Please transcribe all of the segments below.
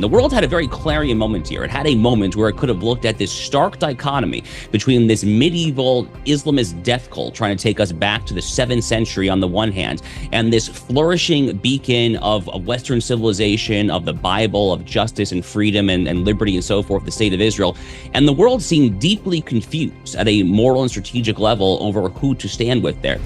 The world had a very clarion moment here. It had a moment where it could have looked at this stark dichotomy between this medieval Islamist death cult trying to take us back to the 7th century on the one hand, and this flourishing beacon of Western civilization, of the Bible, of justice and freedom and liberty and so forth, the state of Israel. And the world seemed deeply confused at a moral and strategic level over who to stand with there.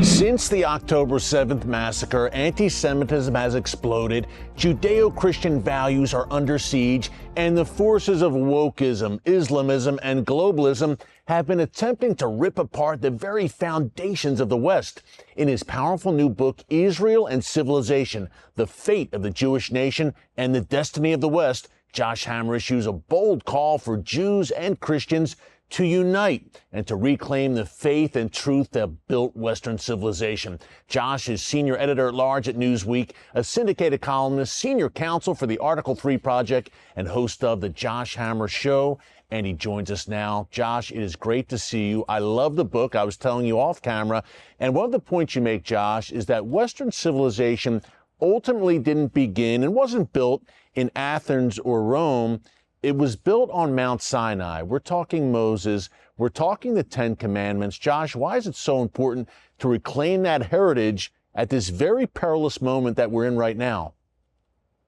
Since the October 7th massacre, anti-Semitism has exploded, Judeo-Christian values are under siege, and the forces of wokeism, Islamism, and globalism have been attempting to rip apart the very foundations of the West. In his powerful new book, Israel and Civilization, The Fate of the Jewish Nation and the Destiny of the West, Josh Hammer issues a bold call for Jews and Christians to unite and to reclaim the faith and truth that built Western civilization. Josh is senior editor-at-large at Newsweek, a syndicated columnist, senior counsel for the Article 3 Project, and host of The Josh Hammer Show. And he joins us now. Josh, it is great to see you. I love the book. I was telling you off camera. And one of the points you make, Josh, is that Western civilization ultimately didn't begin and wasn't built in Athens or Rome. It was built on Mount Sinai. We're talking Moses. We're talking the 10 Commandments. Josh, why is it so important to reclaim that heritage at this very perilous moment that we're in right now?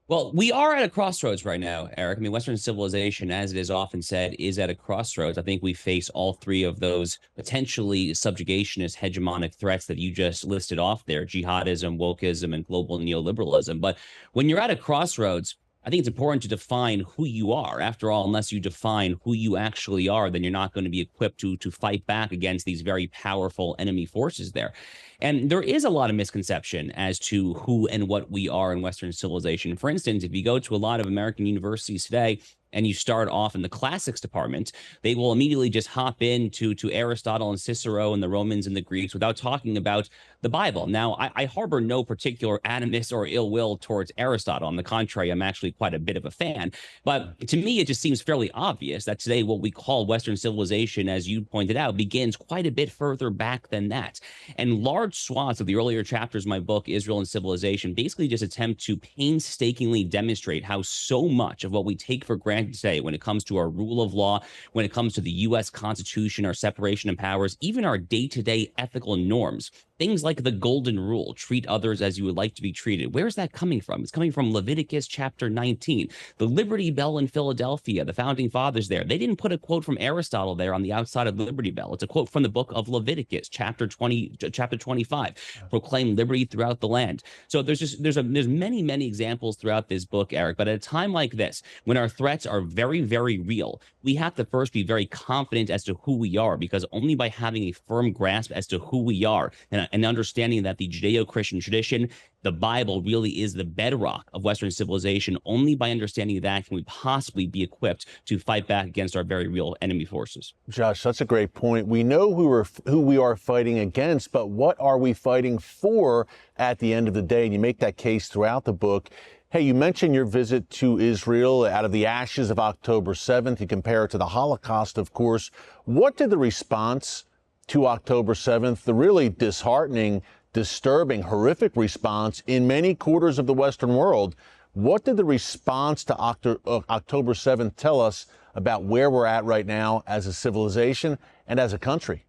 Well, we are at a crossroads right now, Eric. I mean, Western civilization, as it is often said, is at a crossroads. I think we face all three of those potentially subjugationist hegemonic threats that you just listed off there: jihadism, wokeism, and global neoliberalism. But when you're at a crossroads, I think it's important to define who you are. After all, unless you define who you actually are, then you're not going to be equipped to fight back against these very powerful enemy forces there. And there is a lot of misconception as to who and what we are in Western civilization. For instance, if you go to a lot of American universities today and you start off in the classics department, they will immediately just hop into Aristotle and Cicero and the Romans and the Greeks without talking about the Bible. Now, I harbor no particular animus or ill will towards Aristotle. On the contrary, I'm actually quite a bit of a fan. But to me, it just seems fairly obvious that today what we call Western civilization, as you pointed out, begins quite a bit further back than that. And large swaths of the earlier chapters of my book, Israel and Civilization, basically just attempt to painstakingly demonstrate how so much of what we take for granted today when it comes to our rule of law, when it comes to the U.S. Constitution, our separation of powers, even our day-to-day ethical norms, things like the golden rule, treat others as you would like to be treated. Where's that coming from? It's coming from Leviticus chapter 19. The Liberty Bell in Philadelphia, the founding fathers there, they didn't put a quote from Aristotle there on the outside of the Liberty Bell. It's a quote from the book of Leviticus, chapter 25, proclaim liberty throughout the land. So there's many examples throughout this book, Eric, but at a time like this, when our threats are very, very real, we have to first be very confident as to who we are, because only by having a firm grasp as to who we are and understanding that the Judeo-Christian tradition, the Bible, really is the bedrock of Western civilization, only by understanding that can we possibly be equipped to fight back against our very real enemy forces. Josh, that's a great point. We know who we are fighting against, but what are we fighting for at the end of the day? And you make that case throughout the book. Hey, you mentioned your visit to Israel out of the ashes of October 7th. You compare it to the Holocaust, of course. What did the response to October 7th, the really disheartening, disturbing, horrific response in many quarters of the Western world, what did the response to October 7th tell us about where we're at right now as a civilization and as a country?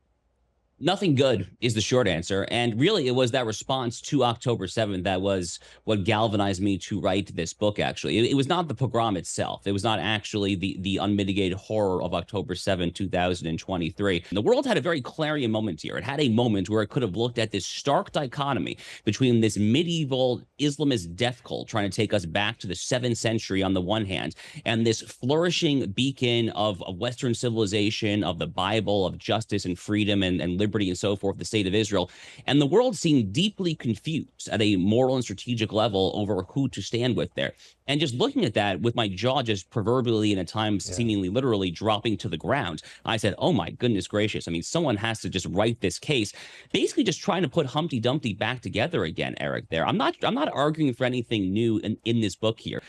Nothing good is the short answer. And really, it was that response to October 7th that was what galvanized me to write this book, actually. It was not the pogrom itself. It was not actually the unmitigated horror of October 7, 2023. The world had a very clarion moment here. It had a moment where it could have looked at this stark dichotomy between this medieval Islamist death cult trying to take us back to the 7th century on the one hand, and this flourishing beacon of Western civilization, of the Bible, of justice and freedom and liberty and so forth, the state of Israel. And the world seemed deeply confused at a moral and strategic level over who to stand with there. And just looking at that with my jaw just proverbially and at times seemingly literally dropping to the ground, I said, oh my goodness gracious. I mean, someone has to just write this case, basically just trying to put Humpty Dumpty back together again, Eric, there. I'm not arguing for anything new in this book here.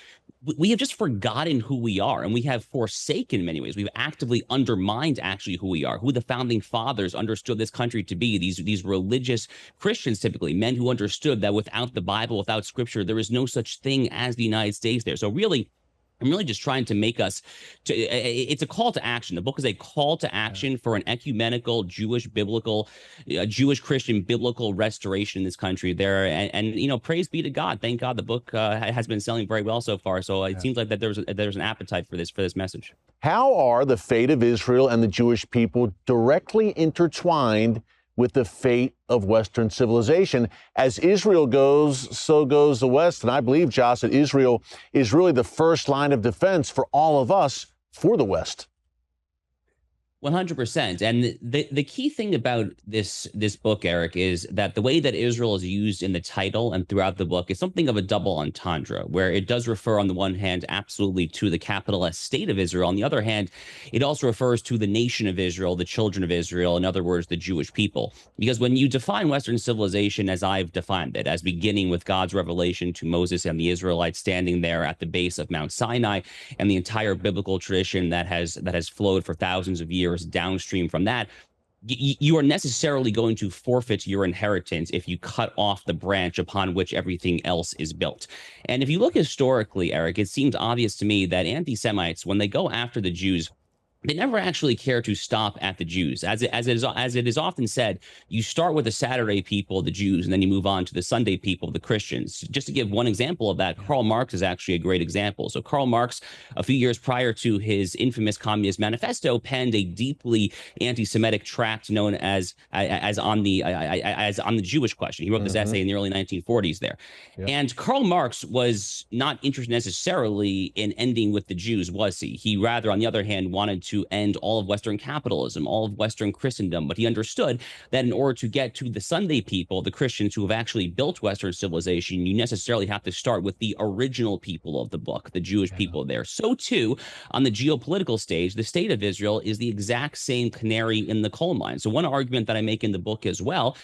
we have just forgotten who we are, and we have forsaken in many ways. We've actively undermined actually who we are, who the founding fathers understood this country to be. These religious Christians, typically men who understood that without the Bible, without Scripture, there is no such thing as the United States there. So really, I'm really just trying to make us to it's a call to action. The book is a call to action for an ecumenical Jewish biblical Jewish Christian biblical restoration in this country there. And you know, praise be to God. Thank God the book has been selling very well so far. So it seems like that there's an appetite for this message. How are the fate of Israel and the Jewish people directly intertwined with the fate of Western civilization? As Israel goes, so goes the West. And I believe, Josh, that Israel is really the first line of defense for all of us for the West. 100%. And the key thing about this book, Eric, is that the way that Israel is used in the title and throughout the book is something of a double entendre, where it does refer on the one hand absolutely to the capital S state of Israel. On the other hand, it also refers to the nation of Israel, the children of Israel, in other words, the Jewish people. Because when you define Western civilization as I've defined it, as beginning with God's revelation to Moses and the Israelites standing there at the base of Mount Sinai, and the entire biblical tradition that has flowed for thousands of years downstream from that, you are necessarily going to forfeit your inheritance if you cut off the branch upon which everything else is built. And if you look historically, Eric, it seems obvious to me that anti-Semites, when they go after the Jews, they never actually care to stop at the Jews. As it is often said, you start with the Saturday people, the Jews, and then you move on to the Sunday people, the Christians. Just to give one example of that, Karl Marx is actually a great example. So Karl Marx, a few years prior to his infamous Communist Manifesto, penned a deeply anti-Semitic tract known as on the Jewish question. He wrote this essay in the early 1940s there. Yep. And Karl Marx was not interested necessarily in ending with the Jews, was he? He rather, on the other hand, wanted to end all of Western capitalism, all of Western Christendom. But he understood that in order to get to the Sunday people, the Christians who have actually built Western civilization, you necessarily have to start with the original people of the book, the Jewish people there. So too, on the geopolitical stage, the state of Israel is the exact same canary in the coal mine. So one argument that I make in the book as well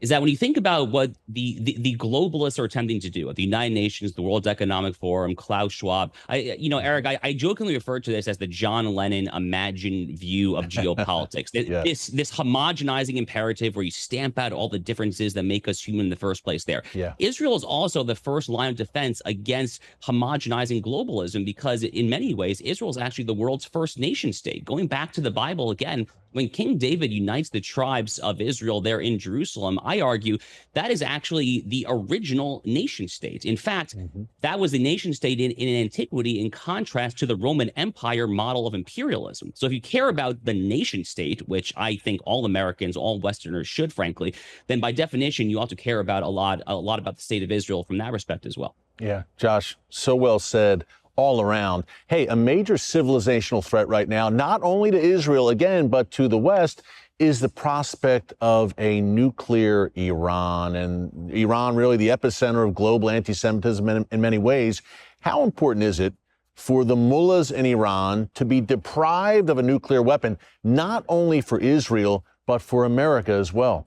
is that when you think about what the globalists are attempting to do at the United Nations, the World Economic Forum, Klaus Schwab, Eric, I jokingly refer to this as the John Lennon imagined view of geopolitics. This homogenizing imperative where you stamp out all the differences that make us human in the first place there. Yeah. Israel is also the first line of defense against homogenizing globalism, because in many ways, Israel is actually the world's first nation state. Going back to the Bible again, when King David unites the tribes of Israel there in Jerusalem, I argue that is actually the original nation state. In fact, that was the nation state in antiquity, in contrast to the Roman Empire model of imperialism. So if you care about the nation state, which I think all Americans, all Westerners should, frankly, then by definition, you ought to care about a lot about the state of Israel from that respect as well. Yeah, Josh, so well said all around. Hey, a major civilizational threat right now, not only to Israel again, but to the West, is the prospect of a nuclear Iran. And Iran really the epicenter of global anti-Semitism in many ways. How important is it for the mullahs in Iran to be deprived of a nuclear weapon, not only for Israel, but for America as well?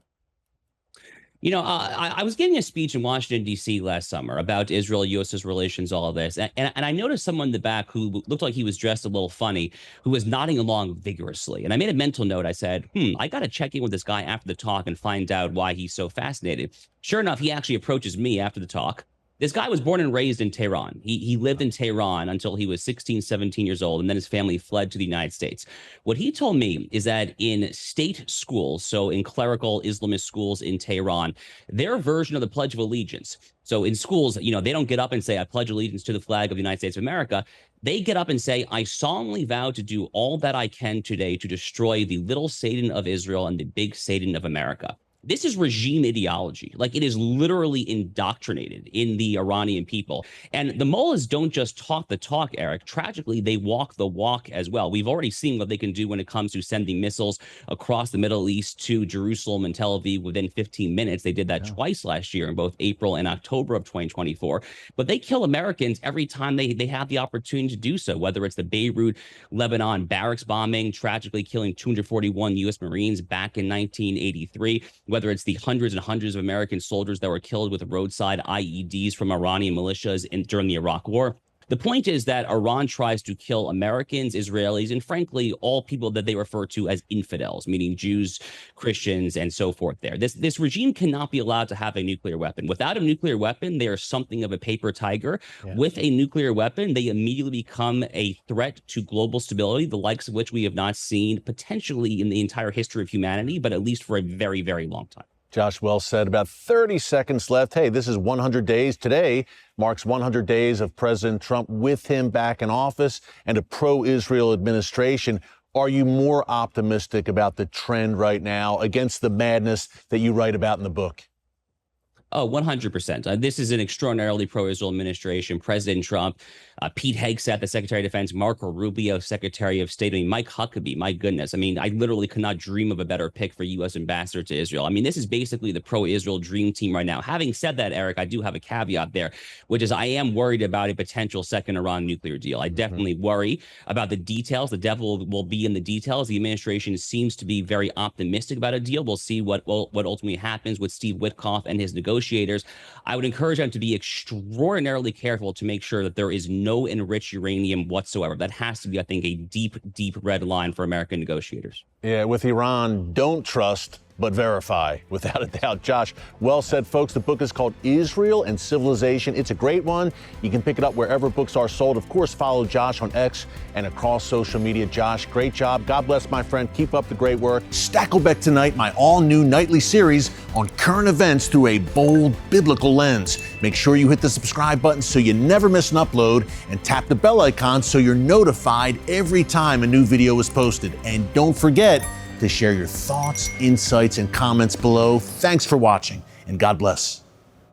You know, I was giving a speech in Washington, D.C. last summer about Israel-U.S. relations, all of this. And I noticed someone in the back who looked like he was dressed a little funny, who was nodding along vigorously. And I made a mental note. I said, I got to check in with this guy after the talk and find out why he's so fascinated. Sure enough, he actually approaches me after the talk. This guy was born and raised in Tehran. He lived in Tehran until he was 16, 17 years old, and then his family fled to the United States. What he told me is that in state schools, so in clerical Islamist schools in Tehran, their version of the Pledge of Allegiance, so in schools, you know, they don't get up and say, I pledge allegiance to the flag of the United States of America. They get up and say, I solemnly vow to do all that I can today to destroy the little Satan of Israel and the big Satan of America. This is regime ideology. Like, it is literally indoctrinated in the Iranian people. And the mullahs don't just talk the talk, Eric. Tragically, they walk the walk as well. We've already seen what they can do when it comes to sending missiles across the Middle East to Jerusalem and Tel Aviv within 15 minutes. They did that twice last year in both April and October of 2024. But they kill Americans every time they have the opportunity to do so, whether it's the Beirut, Lebanon barracks bombing, tragically killing 241 U.S. Marines back in 1983, whether it's the hundreds and hundreds of American soldiers that were killed with roadside IEDs from Iranian militias during the Iraq War. The point is that Iran tries to kill Americans, Israelis, and frankly, all people that they refer to as infidels, meaning Jews, Christians, and so forth there. This regime cannot be allowed to have a nuclear weapon. Without a nuclear weapon, they are something of a paper tiger. Yeah. With a nuclear weapon, they immediately become a threat to global stability, the likes of which we have not seen potentially in the entire history of humanity, but at least for a very, very long time. Josh, well said. About 30 seconds left. Hey, this is 100 days. Today marks 100 days of President Trump with him back in office and a pro-Israel administration. Are you more optimistic about the trend right now against the madness that you write about in the book? Oh, 100%. This is an extraordinarily pro-Israel administration. President Trump, Pete Hegseth, the Secretary of Defense, Marco Rubio, Secretary of State, Mike Huckabee, my goodness. I mean, I literally could not dream of a better pick for U.S. ambassador to Israel. I mean, this is basically the pro-Israel dream team right now. Having said that, Eric, I do have a caveat there, which is I am worried about a potential second Iran nuclear deal. I definitely worry about the details. The devil will be in the details. The administration seems to be very optimistic about a deal. We'll see what ultimately happens with Steve Witkoff and his negotiators. I would encourage them to be extraordinarily careful to make sure that there is no enriched uranium whatsoever. That has to be, I think, a deep, deep red line for American negotiators. Yeah, with Iran, don't trust, but verify, without a doubt. Josh, well said, folks. The book is called Israel and Civilization. It's a great one. You can pick it up wherever books are sold. Of course, follow Josh on X and across social media. Josh, great job. God bless, my friend. Keep up the great work. Stakelbeck Tonight, my all-new nightly series on current events through a bold biblical lens. Make sure you hit the subscribe button so you never miss an upload, and tap the bell icon so you're notified every time a new video is posted. And don't forget to share your thoughts, insights, and comments below. Thanks for watching, and God bless.